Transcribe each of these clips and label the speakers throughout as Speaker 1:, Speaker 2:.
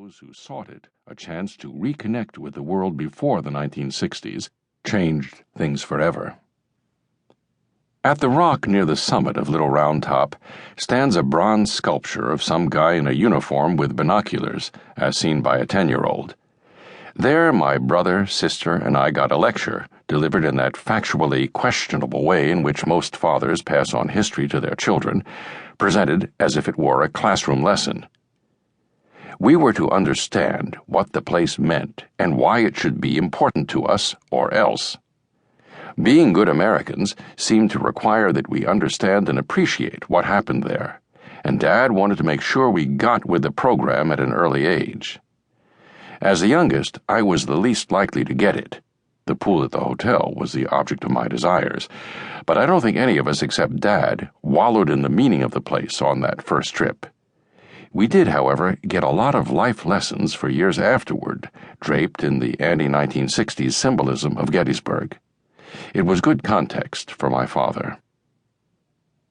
Speaker 1: those who sought it a chance to reconnect with the world before the 1960s changed things forever. At the rock near the summit of Little Round Top stands a bronze sculpture of some guy in a uniform with binoculars, as seen by a 10-year-old. There, my brother, sister, and I got a lecture, delivered in that factually questionable way in which most fathers pass on history to their children, presented as if it were a classroom lesson. We were to understand what the place meant and why it should be important to us, or else. Being good Americans seemed to require that we understand and appreciate what happened there, and Dad wanted to make sure we got with the program at an early age. As the youngest, I was the least likely to get it. The pool at the hotel was the object of my desires, but I don't think any of us except Dad wallowed in the meaning of the place on that first trip. We did, however, get a lot of life lessons for years afterward, draped in the anti-1960s symbolism of Gettysburg. It was good context for my father.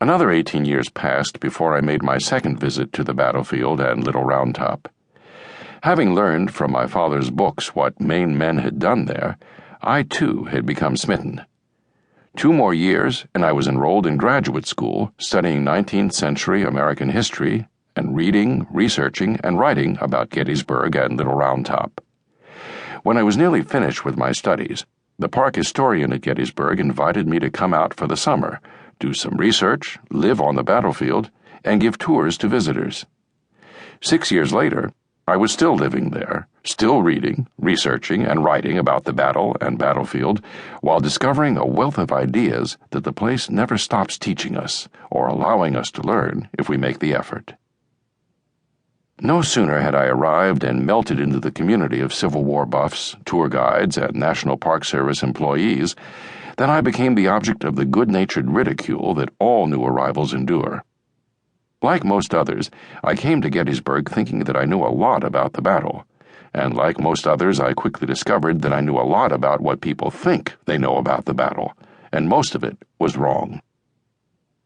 Speaker 1: Another 18 years passed before I made my second visit to the battlefield and Little Round Top. Having learned from my father's books what Maine men had done there, I too had become smitten. 2 more years, and I was enrolled in graduate school, studying 19th century American history and reading, researching, and writing about Gettysburg and Little Round Top. When I was nearly finished with my studies, the park historian at Gettysburg invited me to come out for the summer, do some research, live on the battlefield, and give tours to visitors. 6 years later, I was still living there, still reading, researching, and writing about the battle and battlefield, while discovering a wealth of ideas that the place never stops teaching us, or allowing us to learn if we make the effort. No sooner had I arrived and melted into the community of Civil War buffs, tour guides, and National Park Service employees than I became the object of the good-natured ridicule that all new arrivals endure. Like most others, I came to Gettysburg thinking that I knew a lot about the battle, and like most others, I quickly discovered that I knew a lot about what people think they know about the battle, and most of it was wrong.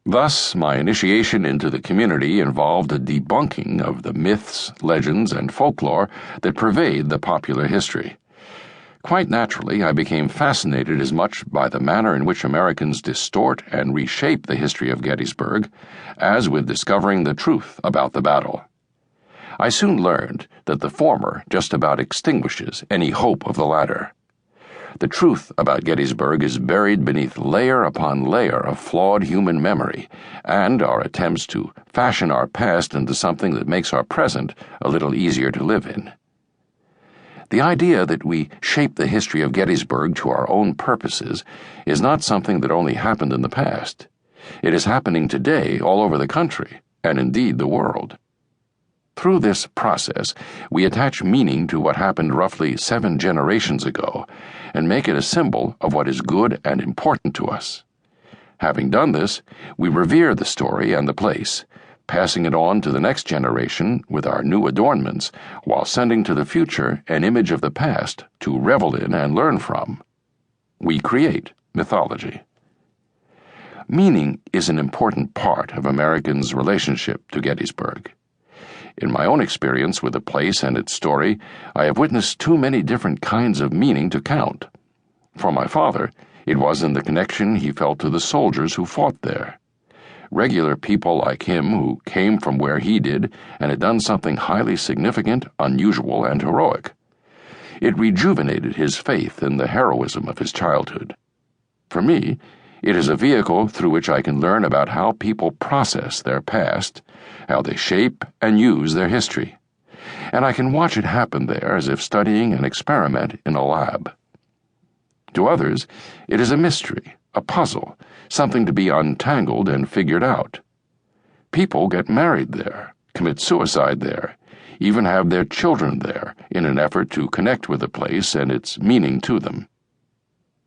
Speaker 1: Thus, my initiation into the community involved a debunking of the myths, legends, and folklore that pervade the popular history. Quite naturally, I became fascinated as much by the manner in which Americans distort and reshape the history of Gettysburg as with discovering the truth about the battle. I soon learned that the former just about extinguishes any hope of the latter. The truth about Gettysburg is buried beneath layer upon layer of flawed human memory, and our attempts to fashion our past into something that makes our present a little easier to live in. The idea that we shape the history of Gettysburg to our own purposes is not something that only happened in the past. It is happening today all over the country, and indeed the world. Through this process, we attach meaning to what happened roughly 7 generations ago and make it a symbol of what is good and important to us. Having done this, we revere the story and the place, passing it on to the next generation with our new adornments, while sending to the future an image of the past to revel in and learn from. We create mythology. Meaning is an important part of Americans' relationship to Gettysburg. In my own experience with the place and its story, I have witnessed too many different kinds of meaning to count. For my father, it was in the connection he felt to the soldiers who fought there. Regular people like him who came from where he did and had done something highly significant, unusual, and heroic. It rejuvenated his faith in the heroism of his childhood. For me, it is a vehicle through which I can learn about how people process their past, how they shape and use their history, and I can watch it happen there as if studying an experiment in a lab. To others, it is a mystery, a puzzle, something to be untangled and figured out. People get married there, commit suicide there, even have their children there in an effort to connect with the place and its meaning to them.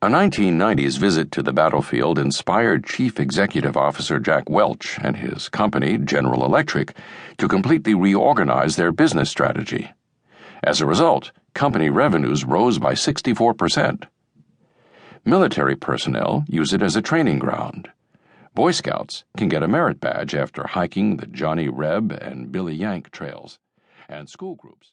Speaker 1: A 1990s visit to the battlefield inspired Chief Executive Officer Jack Welch and his company, General Electric, to completely reorganize their business strategy. As a result, company revenues rose by 64%. Military personnel use it as a training ground. Boy Scouts can get a merit badge after hiking the Johnny Reb and Billy Yank trails, and school groups